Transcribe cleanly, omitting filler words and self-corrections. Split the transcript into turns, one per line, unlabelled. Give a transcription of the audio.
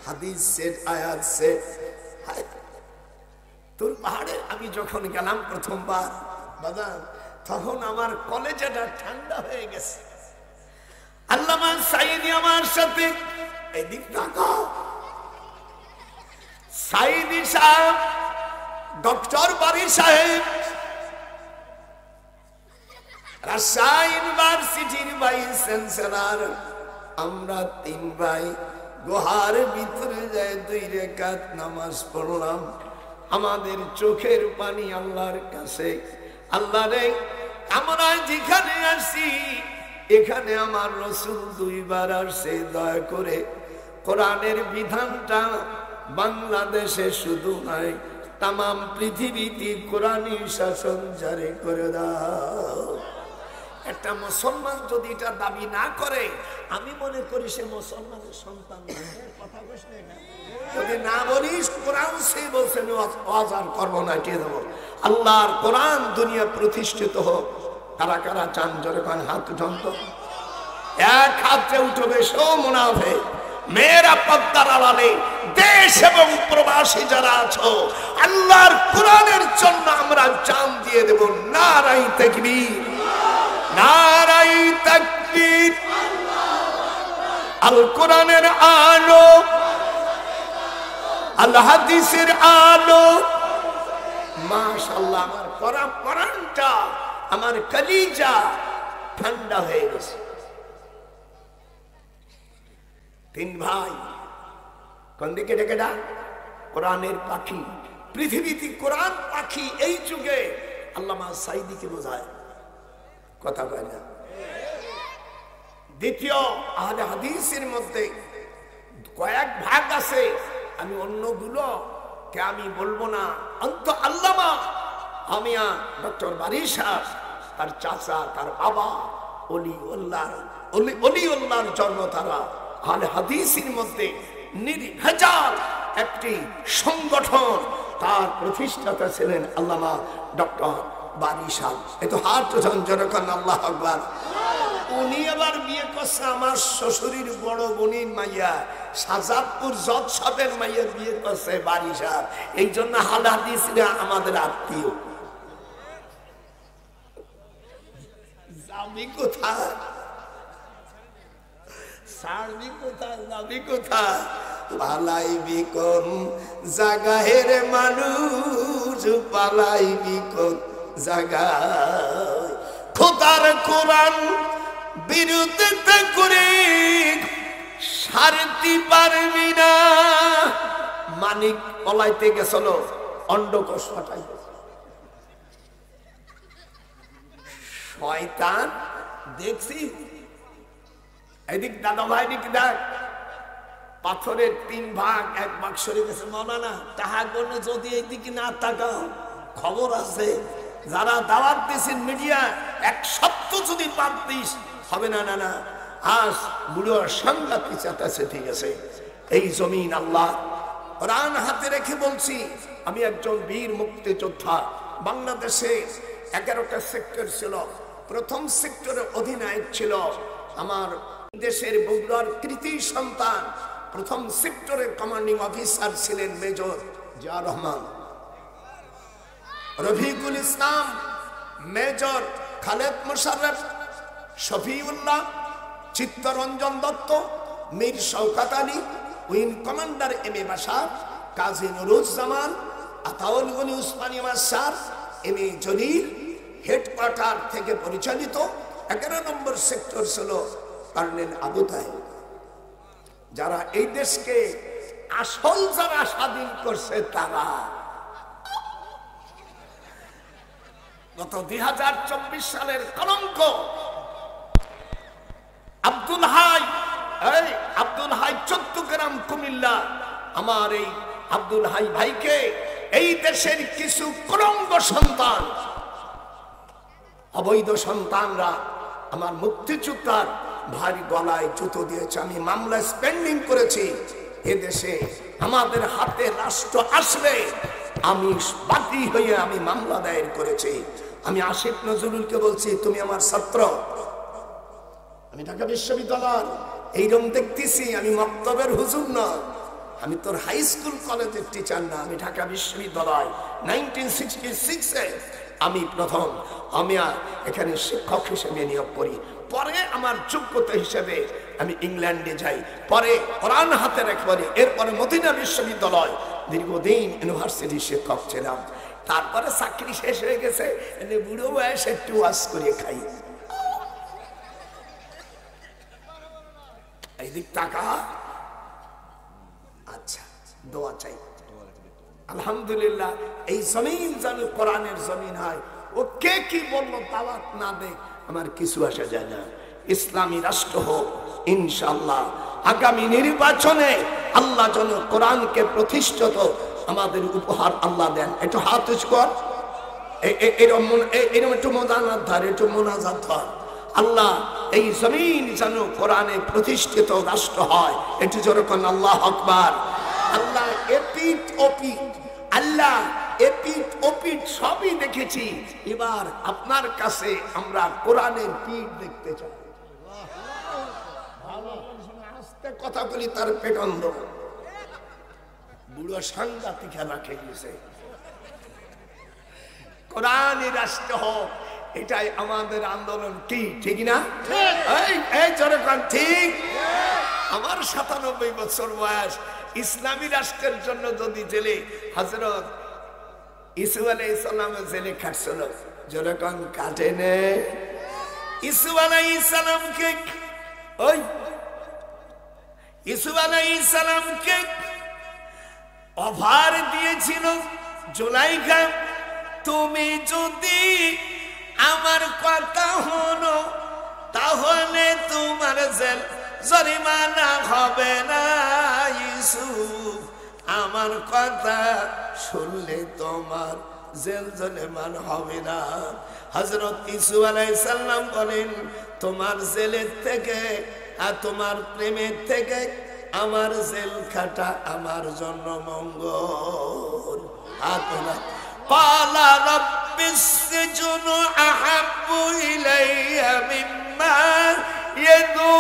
হাদিস সেট, আয়াত সেট। তোর পাহাড়ে আমি যখন গেলাম প্রথমবার বাজান, তখন আমার কলেজটা ঠান্ডা হয়ে গেছে। আল্লামা সাইদি আমার সাথে, এদিক তাকাও, সাইদি সাহেব, ডক্টর বারী সাহেব, রাজশাহী ইউনিভার্সিটির ভাইস চ্যান্সেলর। আমরা তিন ভাই গুহার ভিতরে যায় 2 রাকাত নামাজ পড়লাম। আমাদের চোখের পানি আল্লাহর কাছে। আল্লাহ রে, আমরা যেখানে আসি এখানে আমার রাসূল 2 বার আসছে। দয়া করে কোরআনের বিধানটা বাংলাদেশে শুধু নয়, তামাম পৃথিবীতে কোরআনী শাসন জারি করে দাও। একটা মুসলমান যদি এটা দাবি না করে, আমি মনে করি সে মুসলমানের সন্তান। কথা বলিস না, যদি না বলিস কোরআন সে বলছে আজার করবো না, কে দেবো। আল্লাহর কোরআন দুনিয়া প্রতিষ্ঠিত হোক। কারা কারা চান জোরে কোন হাত উঠান তো। এক হাতে উঠবে সো মুনাফিক। মেয়েরা পর্দার আড়ালে দেশ এবং প্রবাসী যারা আছো, আল্লাহর কোরআনের জন্য আমরা জান দিয়ে দেব। নারায়ে তাকবীর, নারায়ে তাকবীর। আল কোরআনের আলো, আল হাদিসের আলো। মাশাআল্লাহ, আমার কোরআনটা, আমার কলিজা ঠান্ডা হয়ে গেছে। 3 ভাই কোন দিকে ডেকে ডাক? কোরআনের পাখি, পৃথিবীতে কোরআন পাখি। এই যুগে আল্লামা সাইদিকে বোঝায়, কথা কয় না। দ্বিতীয় আহলে হাদিসের মধ্যে কয়েক ভাগ আছে, আমি অন্যগুলো কে আমি বলবো না। অন্ত আল্লামা আমিয়া ডক্টর বারী সাহেব, তার চাচা, তার বাবা অলিউল্লাহর জন্ম। তারা আহলে হাদিসের মধ্যে নির্ভেজাল একটি সংগঠন, তার প্রতিষ্ঠাতা ছিলেন আল্লামা ডক্টর বারী সাহেব। এত হাত যখন আল্লাহ আকবার। উনি আবার বিয়ে করছে আমার শ্বশুরের বড় বোনের মাইয়া, সাজাদপুর জজ সাহেবের মাইয়া বিয়ে করছে বারী সাহেব। এই জন্য আহলে হাদিসরা আমাদের আত্মীয়। যাবি কোথায়, ছাড়বি কোথায়, যাবি কোথায়? পালাইবি কোন জাগাহের মানুষ, পালাইবি কোন জাগায়? খোদার কোরআন বিরুদ্ধে করে সারতে পারবি না। মানিক পলাইতে গেছিল, অন্ডকোষ ফাটাই শয়তান। দেখছি এদিক দাদা ভাই, দিক দেখ, পাথরের 3 ভাগ, 1 ভাগ সরে গেছে। মৌলানা তাহা গনে যদি এইদিকে না তাকাও, খবর আছে। যারা দাওয়াত দিয়েছেন মিডিয়া, 1 সপ্তাহ যদি বাদ দিস হবে না। না না, আজ বুড়ো সাংঘাতিক চাতাছে। ঠিক আছে, এই জমিন আল্লাহ কোরআন হাতে রেখে বলছি, আমি একজন বীর মুক্তিযোদ্ধা। বাংলাদেশে 11টা সেক্টর ছিল। প্রথম সেক্টরের অধিনায়ক ছিল আমার দেশের বগুড়ার কৃতি সন্তান। প্রথম সেক্টরের কমান্ডিং অফিসার ছিলেন major Zia Rahman, Rafiqul Islam, major Khaled Mosharraf, Shafiullah, Chittaranjan Datta, Mir Shawkat Ali, wing commander M A Bashar, Kazi Nuruzzaman, Ataul Gani Osmani মাসার, এম এ জলিল। হেডকোয়ার্টার থেকে পরিচালিত 11 নম্বর সেক্টর ছিল কর্নেল আবু তাহের। যারা এই দেশকে আসল যারা স্বাধীন করছে, তারা গত 2024 সালের কলঙ্ক আব্দুল হাই, আব্দুল হাই চট্টগ্রাম কুমিল্লা। আমার এই আব্দুল হাই ভাইকে এই দেশের কিছু কলঙ্ক সন্তান, অবৈধ সন্তানরা আমার মুক্তিযোদ্ধার ভারী গলায় জুতো দিয়েছে। আমি মামলা স্পেন্ডিং করেছি। এদেশে আমাদের হাতে রাষ্ট্র আসলে আমি বাদী হয়ে আমি মামলা দায়ের করেছি। আমি আসিফ নজরুলকে বলছি, তুমি আমার ছাত্র। আমি ঢাকা বিশ্ববিদ্যালয় এইরকম দেখতেছি, আমি মক্তবের হুজুর না। আমি তোর হাই স্কুল কলেজের টিচার না, আমি ঢাকা বিশ্ববিদ্যালয় 1966-এ আমি প্রথম এখানে শিক্ষক হিসেবে নিয়োগ করি। পরে আমার যোগ্যতা হিসেবে আমি ইংল্যান্ডে যাই, পরে কোরআন হাতে রেখে এরপরে মদিনা বিশ্ববিদ্যালয় দীর্ঘদিন ইউনিভার্সিটি শিক্ষক ছিলাম। তারপরে চাকরি শেষ হয়ে গেছে, বুড়ো বয়সে একটু ওয়াজ করে খাই। এইদিক টাকা, আচ্ছা দোয়া চাই। আলহামদুলিল্লাহ এই জমিন যেন কোরআনের জমিন হয়। ও কে কি বললো দাওয়াত না দে আমার কিছু আসা যায় না। ইসলামী রাষ্ট্র হোক ইনশাআল্লাহ। আগামী নির্বাচনে আল্লাহ যেন কোরআনকে প্রতিষ্ঠিত আমাদের উপহার আল্লাহ দেন। একটু হাত উঁচু কর, এরকম একটু মোনাজাত ধর, একটু মোনাজাত ধর। আল্লাহ এই জমিন যেন কোরআনে প্রতিষ্ঠিত রাষ্ট্র হয়। একটু জোরে কোন আল্লাহু আকবার। আল্লাহ এপিট ওপিট, আল্লাহ এপিট ওপিট সবই দেখেছি, এবার আপনার কাছে আমরা কোরআনের পিঠ দেখতে চাই। আস্তে কথা বলি তার পেটন্দ বুড়ো সাংঘাতিক খেলা খেলেছে। কোরআনের রাষ্ট্র হোক, এটাই আমাদের আন্দোলন। কি ঠিক না? এই জোরে কোন ঠিক। আমার ৯৭ বছর বয়স, ইসলামী রাষ্ট্রের জন্য যদি জেলে হযরত ইসু আলাইহিস সালামের জেলে কাটছিল, যখন কাটেনে ইসু আলাইহিস সালামকে, ওই ইসু আলাইহিস সালামকে অফার দিয়েছিল জুলাইখা, তুমি যদি আমার কথা হলো তাহলে তোমার জেল জরিমানা হবে না। ইউসুফ আমার কথা শুনলে তোমার জেল জরিমানা হবে না। হযরত ইউসুফ আলাইহিস সালাম বলেন, তোমার জেলের থেকে আর তোমার প্রেমের থেকে আমার জেল খাটা আমার জন্য মঙ্গল। আতনা পালা রব্বিস জুনু আহাব্বু ইলাইয়া মিম্মা ইয়াদু